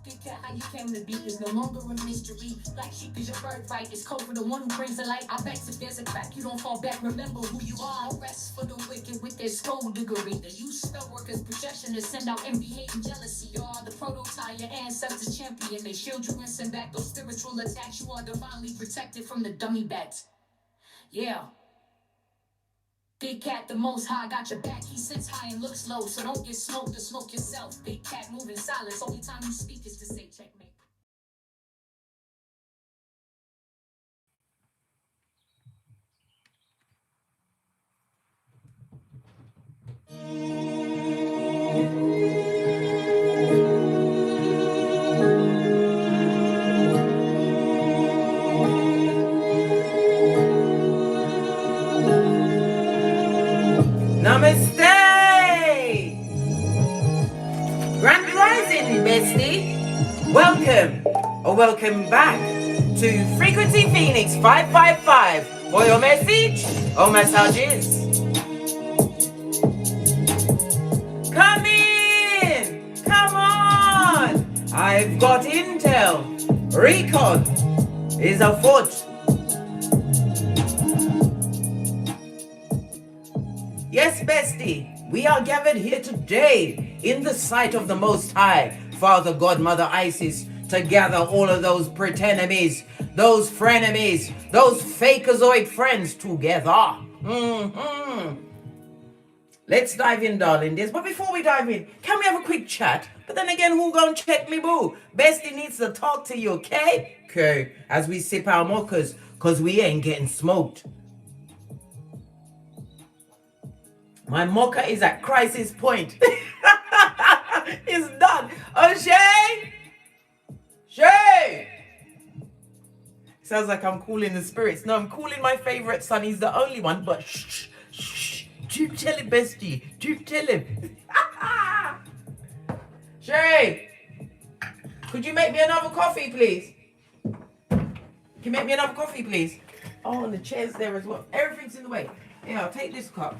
How you came to be is no longer a mystery. Black sheep is your birthright. It's code for the one who brings the light. I bet if there's a crack, you don't fall back. Remember who you are. No rest for the wicked with their skullduggery. The use spell workers' projection to send out envy, hate, and jealousy. You are the prototype, your ancestors champion. They shield you and send back those spiritual attacks. You are divinely protected from the dummy bats. Yeah. Big cat, the most high, got your back. He sits high and looks low, so don't get smoked or smoke yourself. Big cat moving silence. Only time you speak is to say checkmate. Namaste! Grand Rising, bestie. Welcome or welcome back to Frequency Phoenix 555 for your message or messages. Come in! Come on! I've got intel. Recon is afoot. Yes, bestie, we are gathered here today in the sight of the Most High, Father, God, Mother Isis, to gather all of those pretenemies, those frenemies, those fakeazoid friends together. Let's dive in, darling. But before we dive in, can we have a quick chat? But then again, who gonna check me, boo? Bestie needs to talk to you, okay? Okay, as we sip our mochas, cause we ain't getting smoked. My mocha is at crisis point. It's done. Oh, Shay! Shay! Sounds like I'm calling the spirits. No, I'm calling my favorite son. He's the only one, but shh, shh. Do tell him, bestie. Do tell him. Shay! Could you make me another coffee, please? Can you make me another coffee, please? Oh, and the chair's there as well. Everything's in the way. Yeah, I'll take this cup.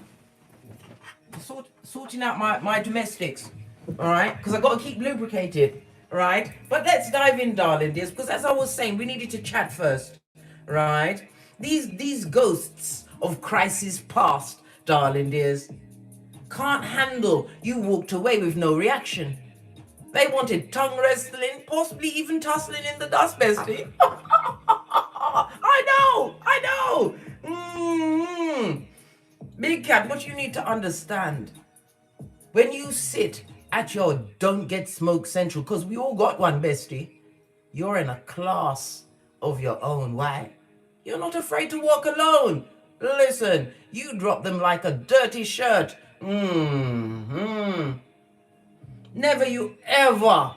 Sorting out my domestics, all right, because I got to keep lubricated, all right. But let's dive in, darling dears, because as I was saying, we needed to chat first, right? These ghosts of crisis past, darling dears, can't handle you walked away with no reaction. They wanted tongue wrestling, possibly even tussling in the dust, bestie. I know. Big cat, what you need to understand, when you sit at your Don't Get Smoke Central, because we all got one, bestie, you're in a class of your own. Why? You're not afraid to walk alone. Listen, you drop them like a dirty shirt. Never you ever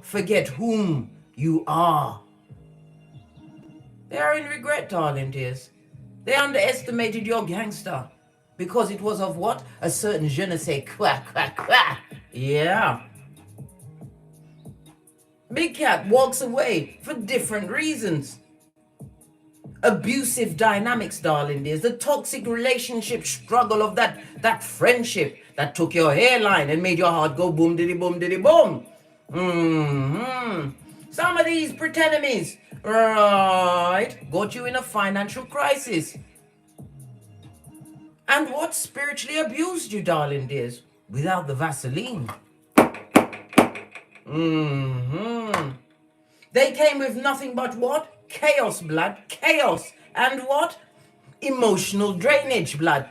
forget whom you are. They are in regret, darling dears. They underestimated your gangster because it was of what? A certain je ne sais quoi. Yeah. Big cat walks away for different reasons. Abusive dynamics, darling dears. The toxic relationship struggle of that friendship that took your hairline and made your heart go boom diddy boom diddy boom. Some of these pretenemies, right, got you in a financial crisis. And what spiritually abused you, darling dears, without the Vaseline? They came with nothing but what? Chaos blood, chaos, and what? Emotional drainage blood.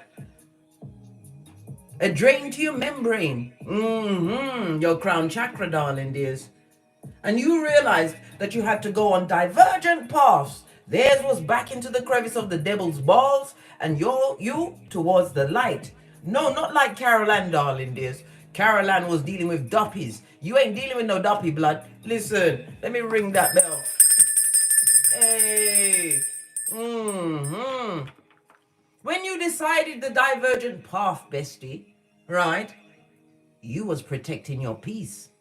A drain to your membrane. Your crown chakra, darling dears. And you realized that you had to go on divergent paths. Theirs was back into the crevice of the devil's balls, and you towards the light. No, not like Carol Ann, darling dears. Carol Ann was dealing with duppies. You ain't dealing with no duppy blood. Listen, let me ring that bell. Hey. When you decided the divergent path, bestie, right, you was protecting your peace.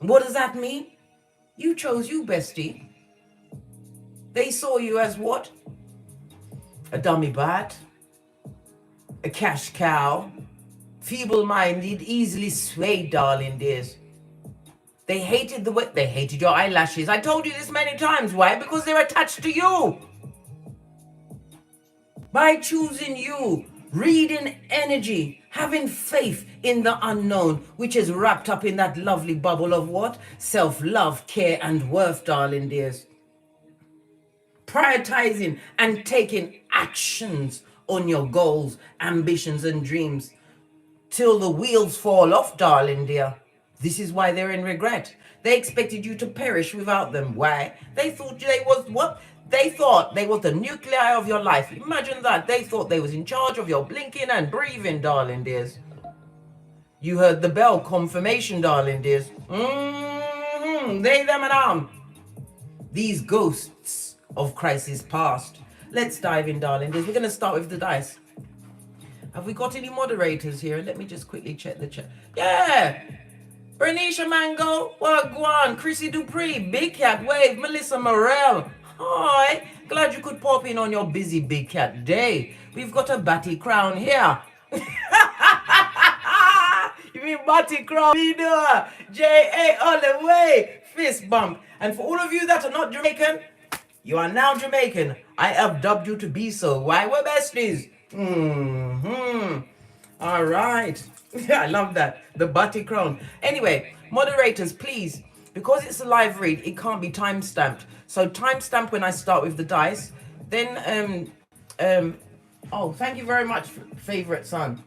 What does that mean? You chose you, bestie. They saw you as what? A dummy bat, a cash cow, feeble-minded, easily swayed, darling dears. They hated the way they hated your eyelashes. I told you this many times. Why? Because they're attached to you. By choosing you, reading energy, having faith in the unknown, which is wrapped up in that lovely bubble of what? Self-love, care, and worth, darling dears. Prioritizing and taking actions on your goals, ambitions, and dreams till the wheels fall off, darling dear. This is why they're in regret. They expected you to perish without them. Why? They thought they was what? They thought they was the nuclei of your life. Imagine that. They thought they was in charge of your blinking and breathing, darling dears. You heard the bell, confirmation, darling dears. They, them, and these ghosts of crisis past. Let's dive in, darling dears. We're going to start with the dice. Have we got any moderators here? Let me just quickly check the chat. Yeah. Bernicia Mango, Wagwan, Chrissy Dupree, Big Cat Wave, Melissa Morel. Hi, glad you could pop in on your busy Big Cat day. We've got a Batty Crown here. You mean Batty Crown? J.A. all the way. Fist bump. And for all of you that are not Jamaican, you are now Jamaican. I have dubbed you to be so. Why? We're besties. All right. I love that. The Batty Crown. Anyway, moderators, please, because it's a live read, it can't be time stamped. So timestamp when I start with the dice. Then oh, thank you very much, favorite son.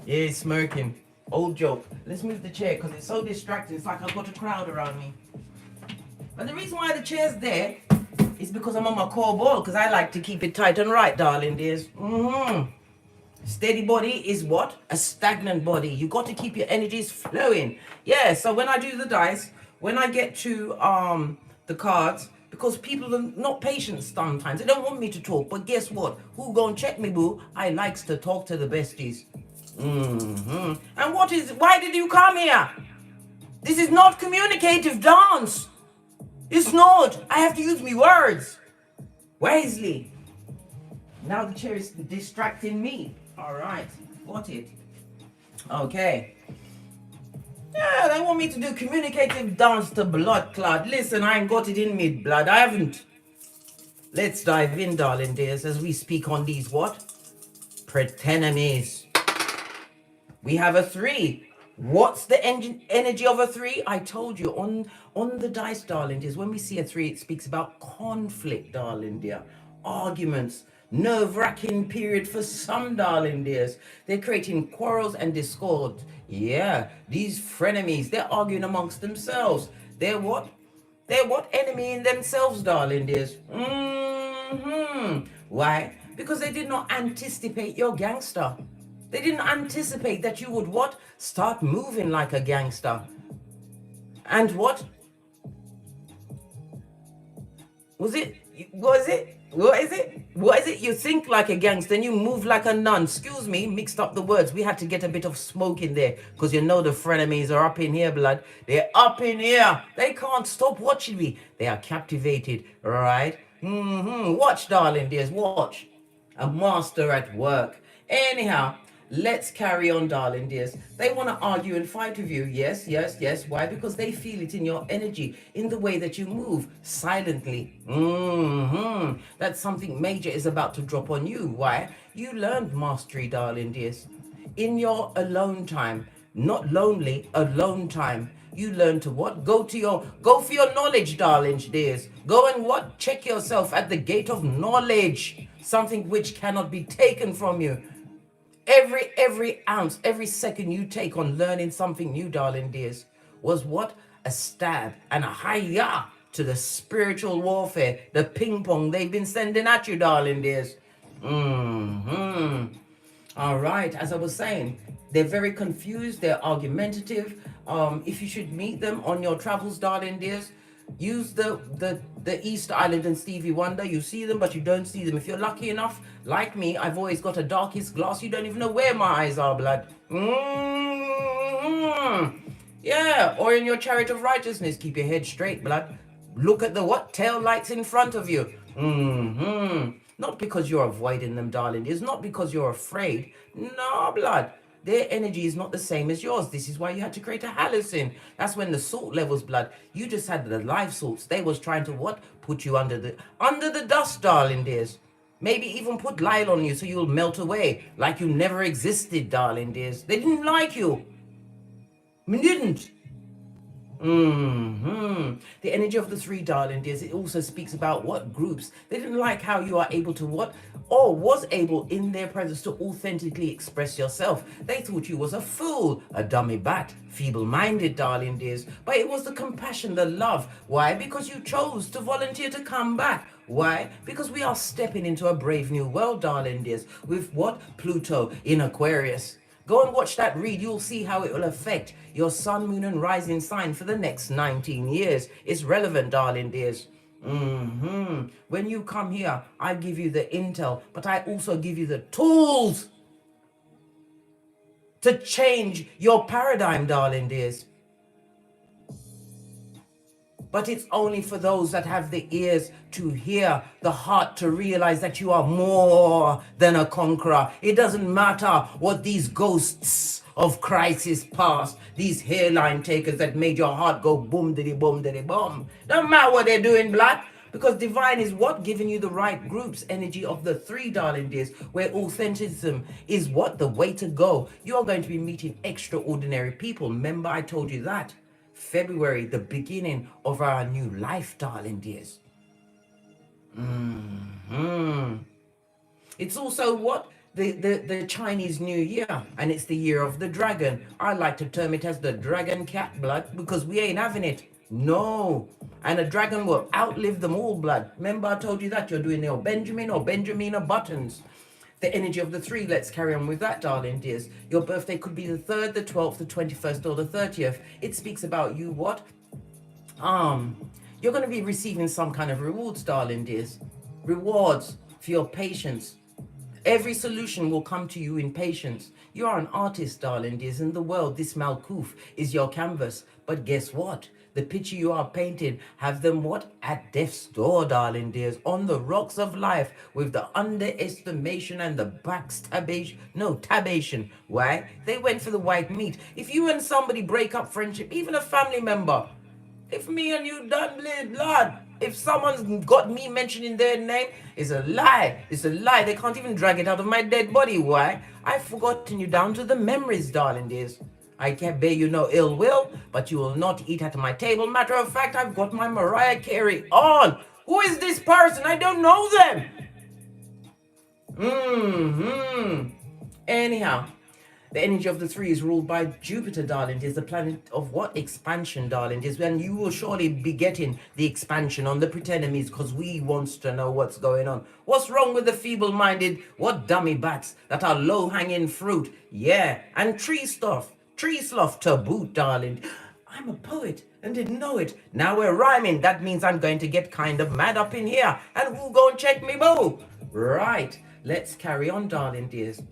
Yeah, he's smirking. Old joke. Let's move the chair because it's so distracting. It's like I've got a crowd around me. But the reason why the chair's there is because I'm on my core ball, because I like to keep it tight and right, darling dears. Steady body is what? A stagnant body. You got to keep your energies flowing. Yeah, so when I do the dice, when I get to the cards, because people are not patient sometimes. They don't want me to talk. But guess what? Who gonna check me, boo? I likes to talk to the besties. And why did you come here? This is not communicative dance. It's not. I have to use me words wisely. Now the chair is distracting me. All right, got it. Okay. Yeah, they want me to do communicative dance to blood clot. Listen, I ain't got it in me, blood. I haven't. Let's dive in, darling dears, as we speak on these what? Frenemies. We have a 3. What's the energy of a 3? I told you on the dice, darling dears. When we see a 3, it speaks about conflict, darling dear. Arguments. Nerve-wracking period for some, darling dears. They're creating quarrels and discord. Yeah, these frenemies, they're arguing amongst themselves. They're what? They're what? Enemy in themselves, darling dears. Why? Because they did not anticipate your gangster. They didn't anticipate that you would what? Start moving like a gangster. And what? What is it? You think like a gangster and you move like a nun. Excuse me, mixed up the words. We had to get a bit of smoke in there because you know the frenemies are up in here, blood. They're up in here. They can't stop watching me. They are captivated, right? Watch, darling dears, watch. A master at work. Anyhow, let's carry on, darling dears. They want to argue and fight with you. Yes. Why? Because they feel it in your energy, in the way that you move silently. That something major is about to drop on you. Why? You learned mastery, darling dears. In your alone time, not lonely, alone time. You learn to what? Go for your knowledge, darling dears. Go and what? Check yourself at the gate of knowledge. Something which cannot be taken from you. Every ounce, every second you take on learning something new, darling dears, was what? A stab and a hi-ya to the spiritual warfare, the ping pong they've been sending at you, darling dears. All right, as I was saying, they're very confused, they're argumentative. If you should meet them on your travels, darling dears, use the East Island and Stevie Wonder. You see them, but you don't see them. If you're lucky enough, like me, I've always got a darkest glass. You don't even know where my eyes are, blood. Yeah, or in your chariot of righteousness, keep your head straight, blood. Look at the what? Tail lights in front of you. Not because you're avoiding them, darling. It's not because you're afraid. No, blood. Their energy is not the same as yours. This is why you had to create a halocene. That's when the salt levels, blood. You just had the live salts. They was trying to what? Put you under the dust, darling dears. Maybe even put Lyle on you so you'll melt away like you never existed, darling dears. They didn't like you. They didn't. The energy of the three, darling dears, it also speaks about what groups. They didn't like how you are able to what? Or was able in their presence to authentically express yourself. They thought you was a fool, a dummy bat, feeble-minded, darling dears. But it was the compassion, the love. Why? Because you chose to volunteer to come back. Why? Because we are stepping into a brave new world, darling dears, with what? Pluto in Aquarius. Go and watch that read. You'll see how it will affect your sun, moon, and rising sign for the next 19 years. It's relevant, darling dears. When you come here, I give you the intel, but I also give you the tools to change your paradigm, darling dears. But it's only for those that have the ears to hear, the heart to realize that you are more than a conqueror. It doesn't matter what these ghosts of crisis past, these hairline takers that made your heart go boom, diddy, boom, diddy, boom. Don't matter what they're doing, blood. Because divine is what? Giving you the right groups, energy of the three, darling dears, where authenticism is what? The way to go. You're going to be meeting extraordinary people. Remember, I told you that. February, the beginning of our new life, darling dears. It's also what? The Chinese New Year, and it's the year of the dragon. I like to term it as the dragon cat, blood, because we ain't having it. No. And a dragon will outlive them all, blood. Remember I told you that you're doing your Benjamin or Benjamina buttons. The energy of the three, let's carry on with that, darling dears. Your birthday could be the 3rd, the 12th, the 21st, or the 30th. It speaks about you what? You're going to be receiving some kind of rewards, darling dears. Rewards for your patience. Every solution will come to you in patience. You are an artist, darling dears. In the world, this Malkuth is your canvas. But guess what? The picture you are painting, have them what? At death's door, darling dears. On the rocks of life with the underestimation and the backstabbation. No, tabation. Why? They went for the white meat. If you and somebody break up friendship, even a family member, if me and you done bleed blood, if someone's got me mentioning their name, it's a lie. It's a lie. They can't even drag it out of my dead body. Why? I've forgotten you down to the memories, darling dears. I can't bear you no ill will, but you will not eat at my table. Matter of fact, I've got my Mariah Carey on. Who is this person? I don't know them. Anyhow, the energy of the three is ruled by Jupiter, darling. It is the planet of what? Expansion, darling. It is when you will surely be getting the expansion on the Frenemies, because we wants to know what's going on. What's wrong with the feeble-minded, what dummy bats that are low-hanging fruit? Yeah, and tree stuff. Tree sloth to boot, darling. I'm a poet and didn't know it. Now we're rhyming. That means I'm going to get kind of mad up in here. And who go and check me, boo? Right. Let's carry on, darling dears.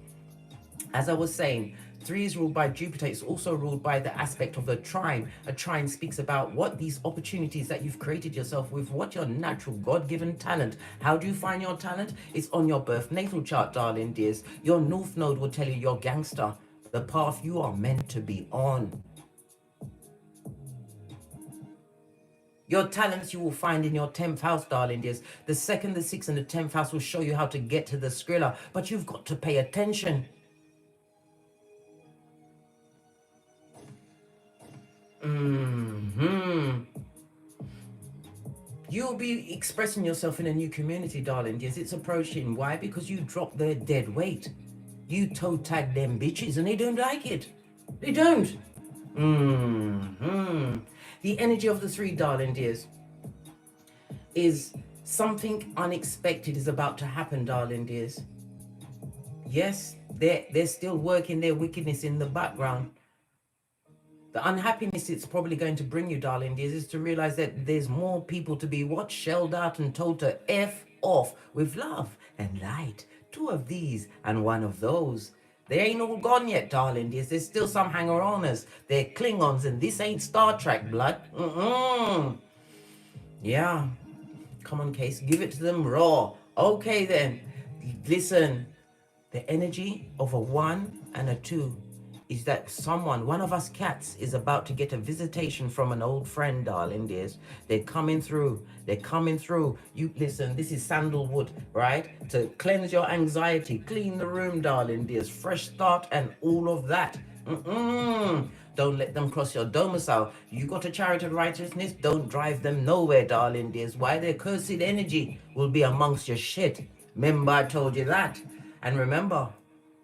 As I was saying, three is ruled by Jupiter. It's also ruled by the aspect of the trine. A trine speaks about what these opportunities that you've created yourself with, what your natural God-given talent. How do you find your talent? It's on your birth natal chart, darling dears. Your north node will tell you you're gangster. The path you are meant to be on. Your talents you will find in your 10th house, darling dears. The 2nd, the 6th, and the 10th house will show you how to get to the Skrilla. But you've got to pay attention. You'll be expressing yourself in a new community, darling dears. It's approaching. Why? Because you dropped their dead weight. You toe tag them bitches and they don't like it. They don't. The energy of the three, darling dears, is something unexpected is about to happen, darling dears. Yes, they're still working their wickedness in the background. The unhappiness it's probably going to bring you, darling dears, is to realize that there's more people to be what? Shelled out and told to F off with love and light. 2 of these and 1 of those. They ain't all gone yet, darling dears. There's still some hanger-oners. They're Klingons, and this ain't Star Trek, blood. Yeah. Come on, Case. Give it to them raw. Okay, then. Listen. The energy of a 1 and a 2. is that one of us cats is about to get a visitation from an old friend, darling dears. They're coming through. They're coming through. You listen, this is sandalwood, right? To cleanse your anxiety, clean the room, darling dears. Fresh start and all of that. Don't let them cross your domicile. You got a chariot of righteousness, don't drive them nowhere, darling dears. Why? Their cursed energy will be amongst your shit. Remember, I told you that. And remember,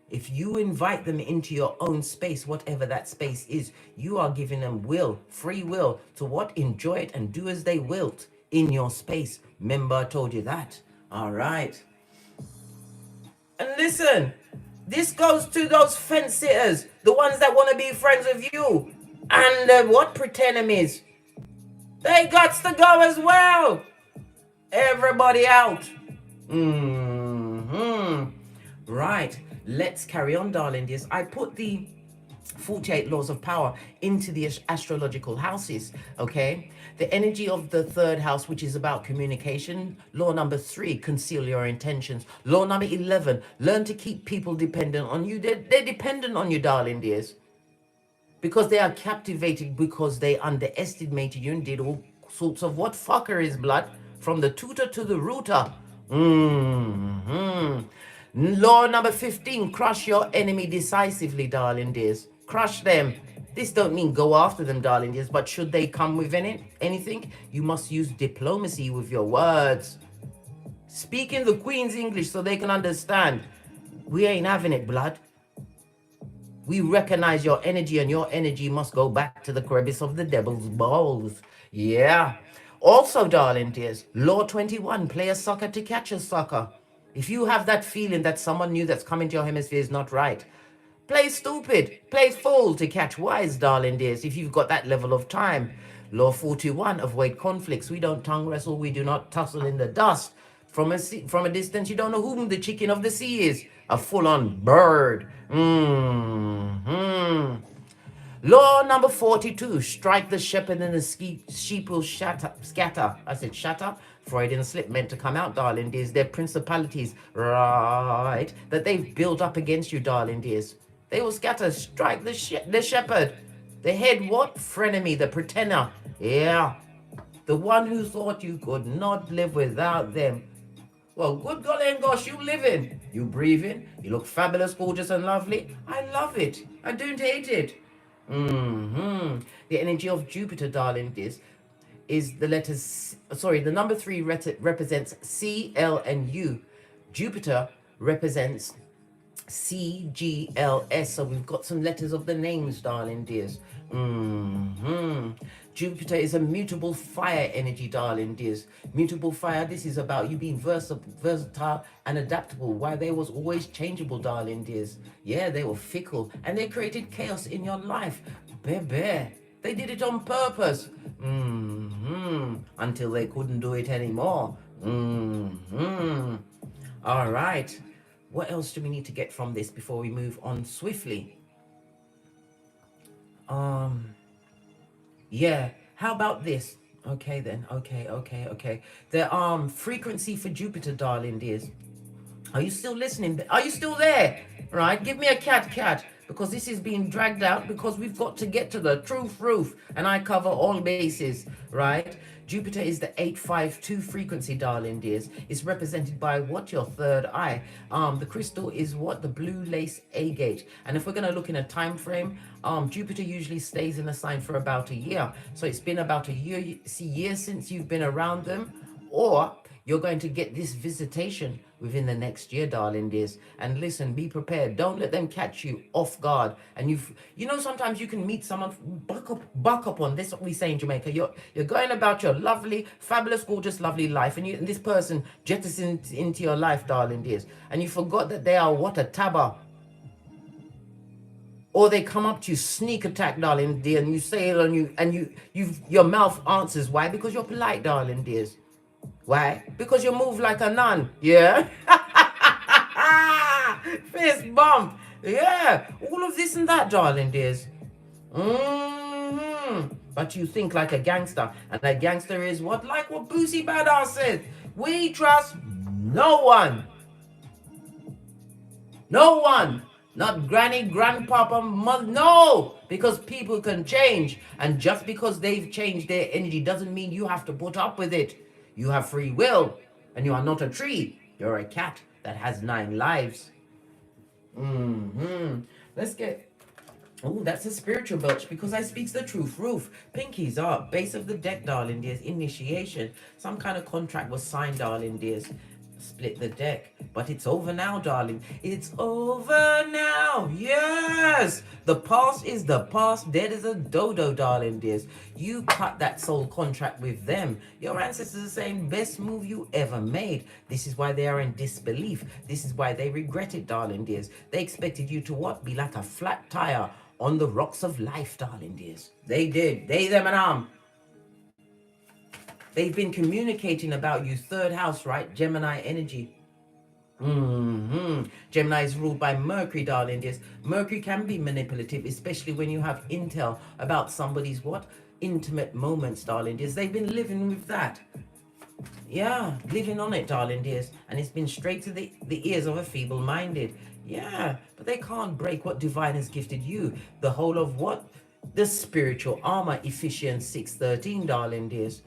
if you invite them into your own space, whatever that space is, you are giving them free will to what? Enjoy it and do as they wilt in your space. Remember, I told you that. All right. And listen, this goes to those fence sitters, the ones that want to be friends with you. And what pretenemies? They got to go as well. Everybody out. Right. Let's carry on, darling dears. I put the 48 laws of power into the astrological houses, okay? The energy of the third house, which is about communication. Law number 3, conceal your intentions. Law number 11, learn to keep people dependent on you. They're dependent on you, darling dears, because they are captivated, because they underestimated you and did all sorts of what fuckeries, blood, from the tutor to the rooter. Law number 15, crush your enemy decisively, darling dears. Crush them. This don't mean go after them, darling dears, but should they come with anything, you must use diplomacy with your words. Speak in the Queen's English so they can understand. We ain't having it, blood. We recognize your energy, and your energy must go back to the crevice of the devil's balls. Yeah. Also, darling dears, law 21, play a sucker to catch a sucker. If you have that feeling that someone new that's coming to your hemisphere is not right, play stupid, play fool to catch wise, darling dears, if you've got that level of time. Law 41, avoid conflicts. We don't tongue wrestle, we do not tussle in the dust. From a distance, you don't know whom the chicken of the sea is. A full-on bird. Law number 42, strike the shepherd and the sheep will scatter. I said shatter. Freudian slip, meant to come out, darling dears. They're principalities, right, that they've built up against you, darling dears. They will scatter. Strike the shepherd. The head what? Frenemy, the pretender. Yeah. The one who thought you could not live without them. Well, good golly and gosh, you living. You breathing. You look fabulous, gorgeous and lovely. I love it. I don't hate it. The energy of Jupiter, darling dears, is the letters, the number 3 represents C, L, and U. Jupiter represents C, G, L, S. So we've got some letters of the names, darling dears. Jupiter is a mutable fire energy, darling dears. Mutable fire, this is about you being versatile and adaptable. Why they was always changeable, darling dears. Yeah, they were fickle and they created chaos in your life. Baby. They did it on purpose. Until they couldn't do it anymore. All right. What else do we need to get from this before we move on swiftly? Yeah. How about this? Okay then. Okay. The frequency for Jupiter, darling dears. Are you still listening? Are you still there? Right? Give me a cat. Because this is being dragged out, because we've got to get to the truth roof, and I cover all bases, right? Jupiter is the 852 frequency, darling dears. It's represented by what? Your third eye. The crystal is what? The blue lace agate. And if we're going to look in a time frame, Jupiter usually stays in a sign for about a year. So it's been about a year since you've been around them, or you're going to get this visitation within the next year, darling dears. And listen, be prepared. Don't let them catch you off guard. And you know, sometimes you can meet someone, buck up on this, what we say in Jamaica. You're going about your lovely, fabulous, gorgeous, lovely life, and this person jettisons into your life, darling dears, and you forgot that they are what? A tabber. Or they come up to you, sneak attack, darling dear, and you say it on you, and your mouth answers. Why? Because you're polite, darling dears. Why? Because you move like a nun. Yeah. Fist bump. Yeah. All of this and that, darling dears. But you think like a gangster. And a gangster is what? Like what Boosie Badass said. We trust no one. No one. Not granny, grandpapa, mother. No, because people can change. And just because they've changed their energy doesn't mean you have to put up with it. You have free will. And you are not a tree. You're a cat that has 9 lives. Let's get... Oh, that's a spiritual birch because I speaks the truth. Roof. Pinkies are base of the deck, darling dears. Initiation. Some kind of contract was signed, darling dears. Split the deck. But it's over now, darling. It's over now. Yes. The past is the past. Dead as a dodo, darling dears. You cut that soul contract with them. Your ancestors are saying best move you ever made. This is why they are in disbelief. This is why they regret it, darling dears. They expected you to what? Be like a flat tire on the rocks of life, darling dears. They did. They, them, and They've been communicating about you. 3rd house, right? Gemini energy. Gemini is ruled by Mercury, darling dears. Mercury can be manipulative, especially when you have intel about somebody's what? Intimate moments, darling dears. They've been living with that. Yeah, living on it, darling dears. And it's been straight to the ears of a feeble-minded. Yeah, but they can't break what divine has gifted you. The whole of what? The spiritual armor, Ephesians 6:13, darling dears.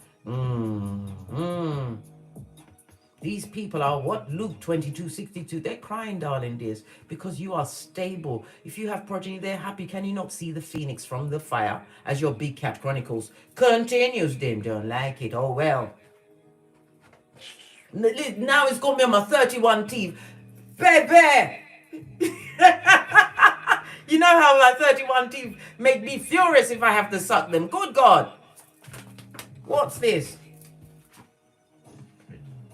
These people are what? Luke 22:62. They're crying, darling dears, because you are stable. If you have progeny, they're happy. Can you not see the phoenix from the fire? As your Big Cat Chronicles continues, them don't like it. Oh, well. Now it's got me on my 31 teeth. Baby! You know how my 31 teeth make me furious if I have to suck them. Good God. What's this?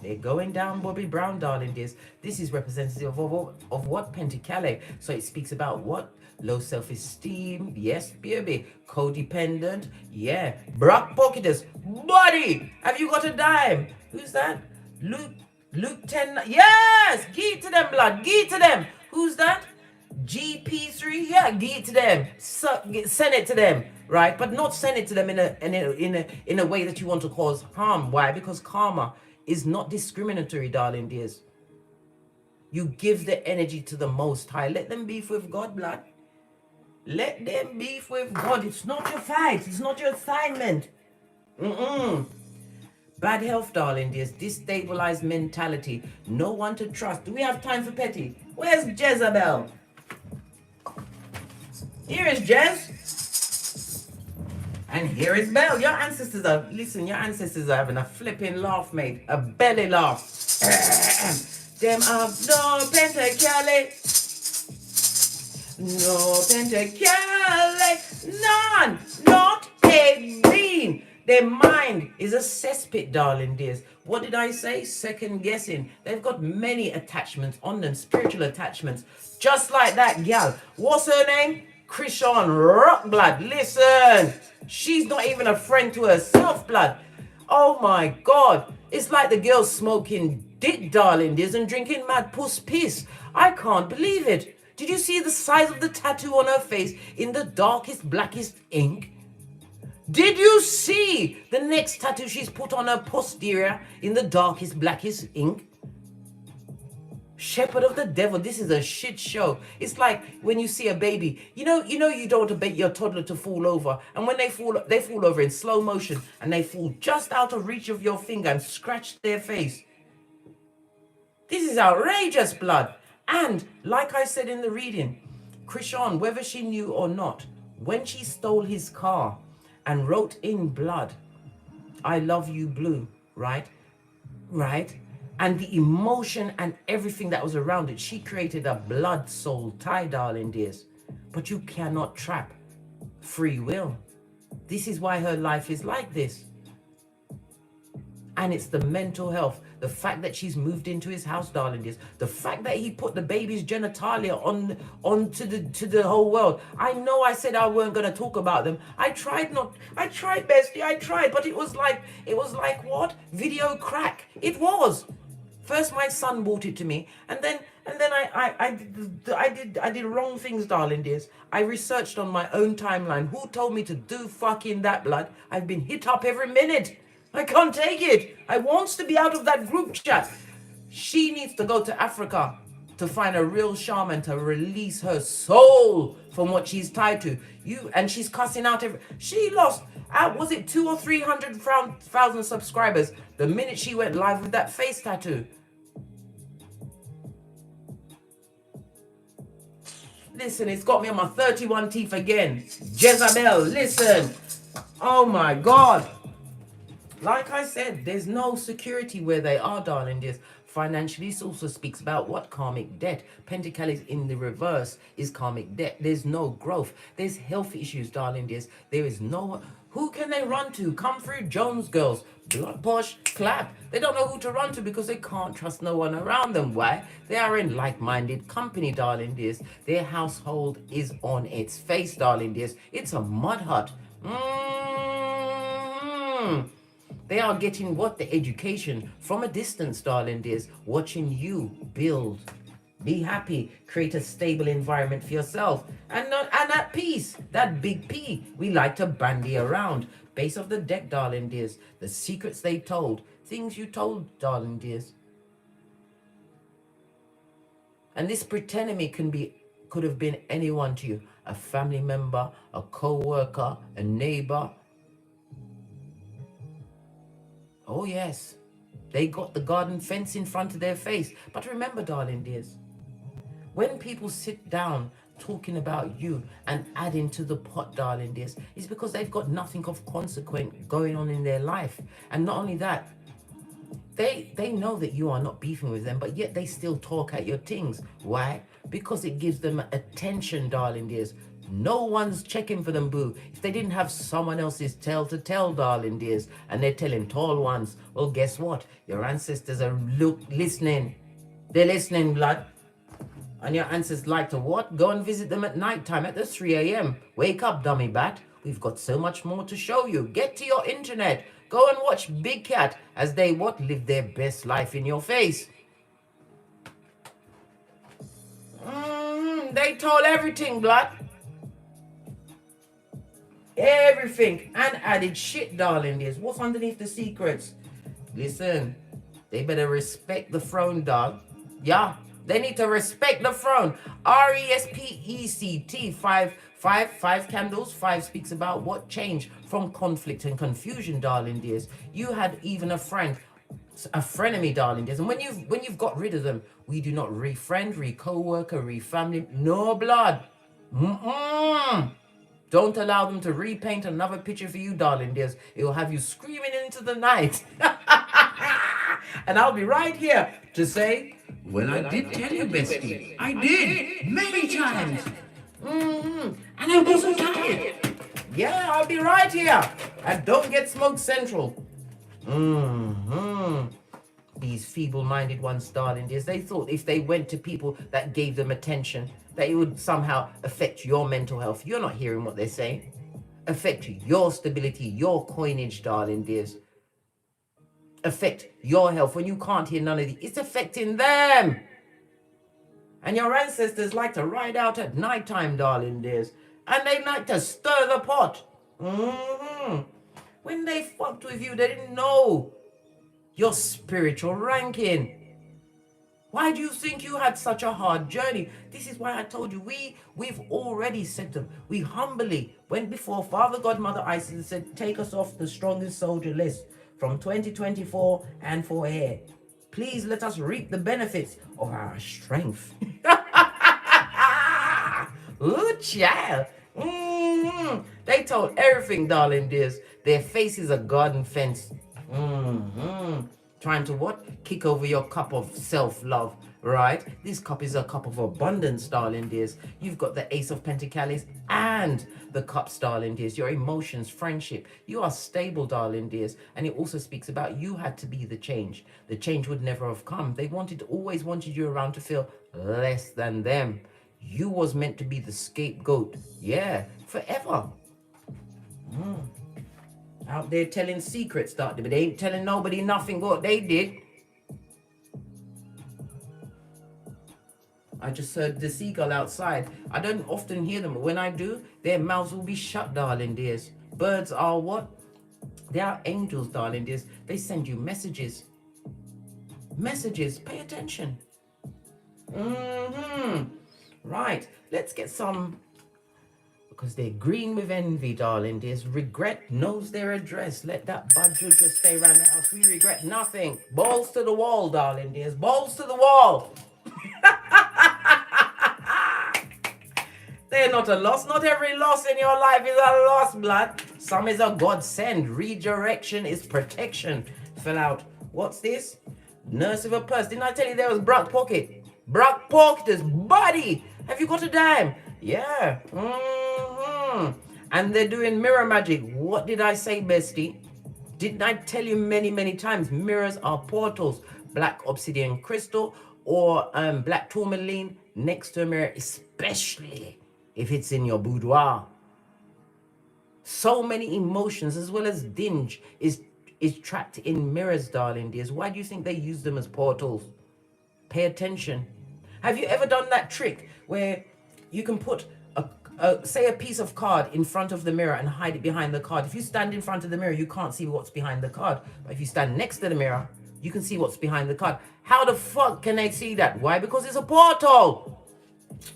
They're going down, Bobby Brown, darling dears. This is representative of what? Pentacale. So it speaks about what? Low self-esteem. Yes, baby. Codependent. Yeah. Brock Pocketers. Buddy! Have you got a dime? Who's that? Luke 10. Yes! Give it to them, blood. Give it to them. Who's that? GP3. Yeah, give it to them. Send it to them. Right? But not send it to them in a way that you want to cause harm. Why? Because karma is not discriminatory, darling dears. You give the energy to the Most High. Let them beef with God, blood. Let them beef with God. It's not your fight. It's not your assignment. Bad health, darling dears. Destabilized mentality. No one to trust. Do we have time for petty? Where's Jezebel? Here is Jez. And here is Bell. Your ancestors are, listen, your ancestors are having a flipping laugh, mate. A belly laugh. Them have no pentacale. No pentacale. None. Not a bean. Their mind is a cesspit, darling dears. What did I say? Second guessing. They've got many attachments on them. Spiritual attachments. Just like that gal. What's her name? Krishan Rockblood. Listen. She's not even a friend to herself, blood. Oh my God. It's like the girl smoking dick, darling dears, and drinking mad puss piss. I can't believe it. Did you see the size of the tattoo on her face in the darkest, blackest ink? Did you see the next tattoo she's put on her posterior in the darkest, blackest ink? Shepherd of the devil, this is a shit show. It's like when you see a baby, you know you don't want to bait your toddler to fall over, and when they fall over in slow motion, and they fall just out of reach of your finger and scratch their face. This is outrageous, blood. And like I said in the reading, Krishan, whether she knew or not, when she stole his car and wrote in blood, I love you, blue, right? And the emotion and everything that was around it, she created a blood soul tie, darling dears. But you cannot trap free will. This is why her life is like this. And it's the mental health, the fact that she's moved into his house, darling dears, the fact that he put the baby's genitalia onto the whole world. I know I said I weren't gonna talk about them. I tried, bestie, I tried, but it was like what? Video crack. It was. First my son bought it to me, and then I did wrong things, darling dears. I researched on my own timeline. Who told me to do fucking that, blood? I've been hit up every minute. I can't take it. I wants to be out of that group chat. She needs to go to Africa to find a real shaman to release her soul from what she's tied to. And she's cussing out she lost was it 200,000 or 300,000 subscribers the minute she went live with that face tattoo. Listen, it's got me on my 31 teeth again. Jezebel, listen. Oh my God. Like I said, there's no security where they are, darling dears. Financially, this also speaks about what? Karmic debt. Pentacles in the reverse is karmic debt. There's no growth. There's health issues, darling dears. There is no... Who can they run to? Come through, Jones girls. Blood push, clap. They don't know who to run to because they can't trust no one around them. Why? They are in like-minded company, darling dears. Their household is on its face, darling dears. It's a mud hut. They are getting what? The education from a distance, darling dears. Watching you build. Be happy. Create a stable environment for yourself. And at peace. That big P we like to bandy around. Base of the deck, darling dears. The secrets they told. Things you told, darling dears. And this pretend could have been anyone to you. A family member, a co-worker, a neighbor. Oh yes, they got the garden fence in front of their face. But remember, darling dears, when people sit down talking about you and adding to the pot, darling dears, it's because they've got nothing of consequence going on in their life. And not only that, they know that you are not beefing with them, but yet they still talk at your things. Why? Because it gives them attention, darling dears. No one's checking for them, boo. If they didn't have someone else's tale to tell, darling dears, and they're telling tall ones, well, guess what? Your ancestors are listening. They're listening, blood. And your ancestors like to what? Go and visit them at night time at the 3 a.m. Wake up, dummy bat. We've got so much more to show you. Get to your internet. Go and watch Big Cat as they what? Live their best life in your face. They told everything, blood. Everything. And added shit, darling dears. What's underneath the secrets? Listen, they better respect the throne, dog. Yeah, they need to respect the throne. RESPECT. Five candles. 5 speaks about what? Change from conflict and confusion, darling dears. You had even a frenemy, darling dears. And when you've got rid of them, we do not re-friend, re-co-worker, re-family. No blood. Don't allow them to repaint another picture for you, darling dears. It will have you screaming into the night. And I'll be right here to say, well, I did tell you, bestie. I did, many times. And I wasn't tired. Yeah, I'll be right here. And don't get smoke central. These feeble-minded ones, darling dears, they thought if they went to people that gave them attention, that it would somehow affect your mental health. You're not hearing what they're saying. Affect your stability, your coinage, darling dears. Affect your health when you can't hear none of these. It's affecting them. And your ancestors like to ride out at nighttime, darling dears. And they like to stir the pot. When they fucked with you, they didn't know your spiritual ranking. Why do you think you had such a hard journey? This is why I told you, we've already said them. We humbly went before Father Godmother Isis and said, take us off the strongest soldier list from 2024 and for air. Please let us reap the benefits of our strength. Ooh, child. They told everything, darling dears. Their face is a garden fence. Trying to what? Kick over your cup of self-love, right? This cup is a cup of abundance, darling dears. You've got the Ace of Pentacles and the cups, darling dears. Your emotions, friendship. You are stable, darling dears. And it also speaks about you had to be the change. The change would never have come. They always wanted you around to feel less than them. You was meant to be the scapegoat. Yeah, forever. Out there telling secrets, but they ain't telling nobody nothing what they did. I just heard the seagull outside. I don't often hear them, but when I do, their mouths will be shut, darling dears. Birds are what? They are angels, darling dears. They send you messages. Messages. Pay attention. Right. Let's get some, because they're green with envy, darling. There's regret knows their address. Let that budget just stay around the house. We regret nothing. Balls to the wall, darling. There's balls to the wall. They're not a loss. Not every loss in your life is a loss, blood. Some is a godsend. Redirection is protection. Fill out. What's this? Nurse with a purse. Didn't I tell you there was Brock Pocket? Brock Pocket's body. Have you got a dime? Yeah. And they're doing mirror magic. What did I say, bestie? Didn't I tell you many, many times? Mirrors are portals. Black obsidian crystal or black tourmaline next to a mirror, especially if it's in your boudoir. So many emotions as well as dinge is trapped in mirrors, darling dears. Why do you think they use them as portals? Pay attention. Have you ever done that trick where you can put say a piece of card in front of the mirror and hide it behind the card? If you stand in front of the mirror, you can't see what's behind the card. But if you stand next to the mirror, you can see what's behind the card. How the fuck can they see that? Why? Because it's a portal.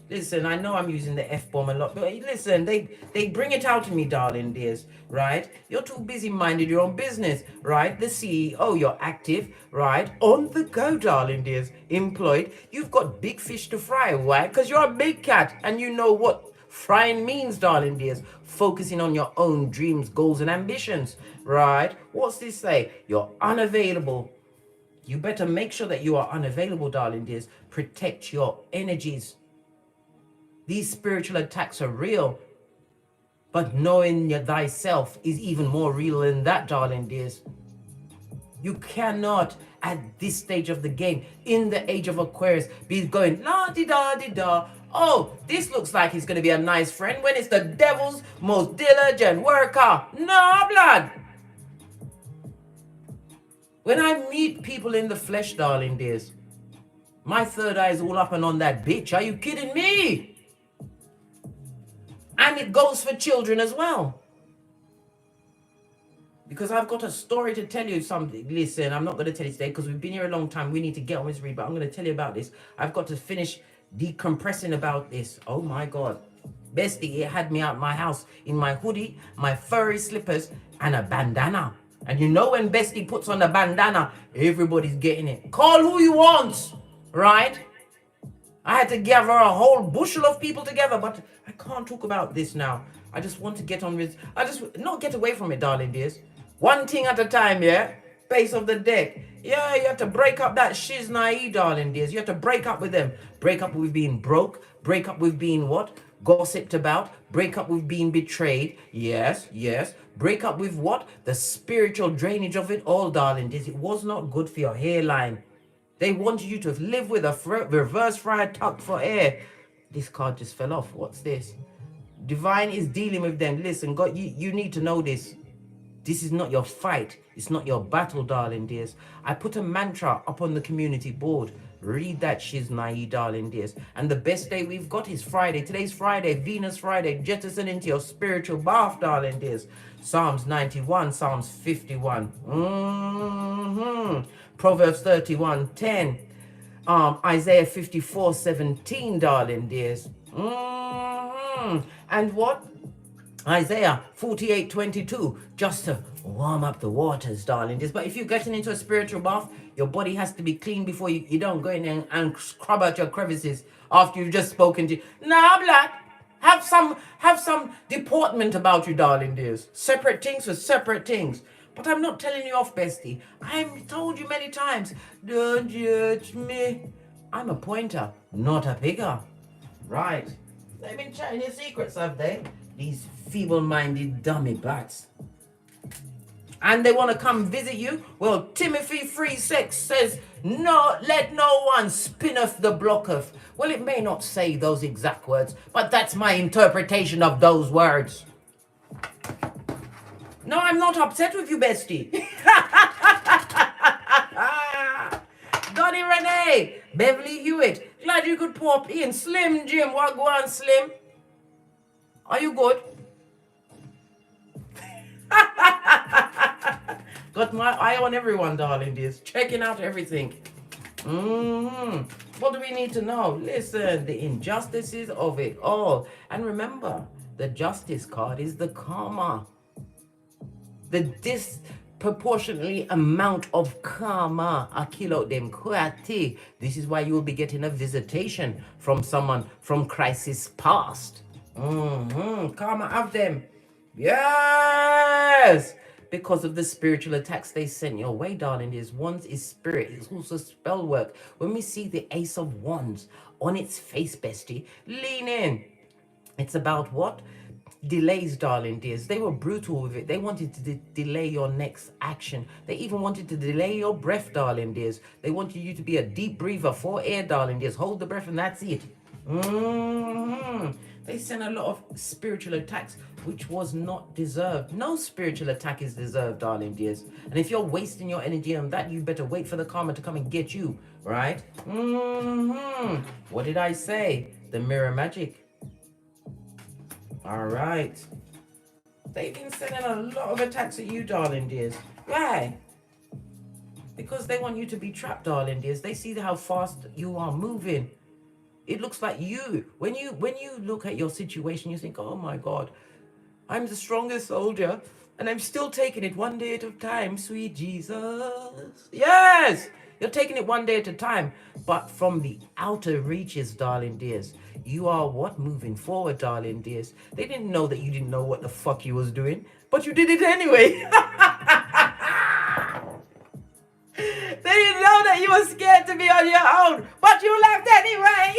Listen, I know I'm using the F-bomb a lot, but listen, they bring it out in me, darling dears, right? You're too busy minding your own business, right? The CEO, you're active, right? On the go, darling dears, employed. You've got big fish to fry, why? Because you're a big cat and you know what frying means, darling dears. Focusing on your own dreams, goals, and ambitions, right? What's this say? You're unavailable. You better make sure that you are unavailable, darling dears. Protect your energies. These spiritual attacks are real, but knowing thyself is even more real than that, darling dears. You cannot, at this stage of the game, in the age of Aquarius, be going la-di-da-di-da. Oh, this looks like he's going to be a nice friend when it's the devil's most diligent worker. No, blood. When I meet people in the flesh, darling dears, my third eye is all up and on that bitch. Are you kidding me? And it goes for children as well. Because I've got a story to tell you something. Listen, I'm not going to tell you today because we've been here a long time. We need to get on this read, but I'm going to tell you about this. I've got to finish decompressing about this. Oh my God. Bestie, it had me out my house in my hoodie, my furry slippers, and a bandana. And you know when Bestie puts on the bandana, everybody's getting it. Call who you want, right? I had to gather a whole bushel of people together, but I can't talk about this now. I just want to get on with, not get away from it, darling dears. One thing at a time, yeah? Base of the deck. Yeah, you have to break up that shiznai, darling dears. You have to break up with them. Break up with being broke. Break up with being what? Gossiped about. Break up with being betrayed. Yes, yes. Break up with what? The spiritual drainage of it all, darling dears. It was not good for your hairline. They wanted you to live with a reverse friar tucked for air. This card just fell off. What's this? Divine is dealing with them. Listen, God, you need to know this. This is not your fight. It's not your battle, darling dears. I put a mantra up on the community board. Read that shiznai, darling dears. And the best day we've got is Friday. Today's Friday, Venus Friday. Jettison into your spiritual bath, darling dears. Psalms 91, Psalms 51. Proverbs 31:10. Isaiah 54:17, darling dears. And what? Isaiah 48:22, just to warm up the waters, darling dears. But if you're getting into a spiritual bath, your body has to be clean before you don't go in and scrub out your crevices after you've just spoken to. Nah, black. Have some deportment about you, darling dears. Separate things for separate things. But I'm not telling you off, bestie. I've told you many times, don't judge me. I'm a pointer, not a picker. Right. They've been chatting your secrets, have they? These feeble-minded dummy bats. And they want to come visit you? Well, Timothy 3:6 says, no, let no one spinneth the blocketh. Well, it may not say those exact words, but that's my interpretation of those words. No, I'm not upset with you, bestie. Donnie Renee, Beverly Hewitt, glad you could pop in. Slim Jim, what go on, Slim? Are you good? Got my eye on everyone, darling dears. Checking out everything. What do we need to know? Listen, the injustices of it all. And remember, the justice card is the karma. The disproportionately amount of karma I kill out them kwati. This is why you will be getting a visitation from someone from crisis past. Karma of them. Yes! Because of the spiritual attacks they sent your way, darling. There's wands is spirit. It's also spell work. When we see the ace of wands on its face, bestie, lean in. It's about what? Delays, darling dears. They were brutal with it. They wanted to delay your next action. They even wanted to delay your breath, darling dears. They wanted you to be a deep breather for air, darling dears. Hold the breath and that's it. They sent a lot of spiritual attacks, which was not deserved. No spiritual attack is deserved, darling dears. And if you're wasting your energy on that, you better wait for the karma to come and get you, right? What did I say? The mirror magic. All right. They've been sending a lot of attacks at you, darling dears. Why? Because they want you to be trapped, darling dears. They see how fast you are moving. It looks like you. When you look at your situation, you think, oh my God, I'm the strongest soldier, and I'm still taking it one day at a time, sweet Jesus. Yes! You're taking it one day at a time. But from the outer reaches, darling dears, you are what? Moving forward, darling dears. They didn't know that you didn't know what the fuck you was doing, but you did it anyway. They didn't know that you were scared to be on your own, but you left anyway.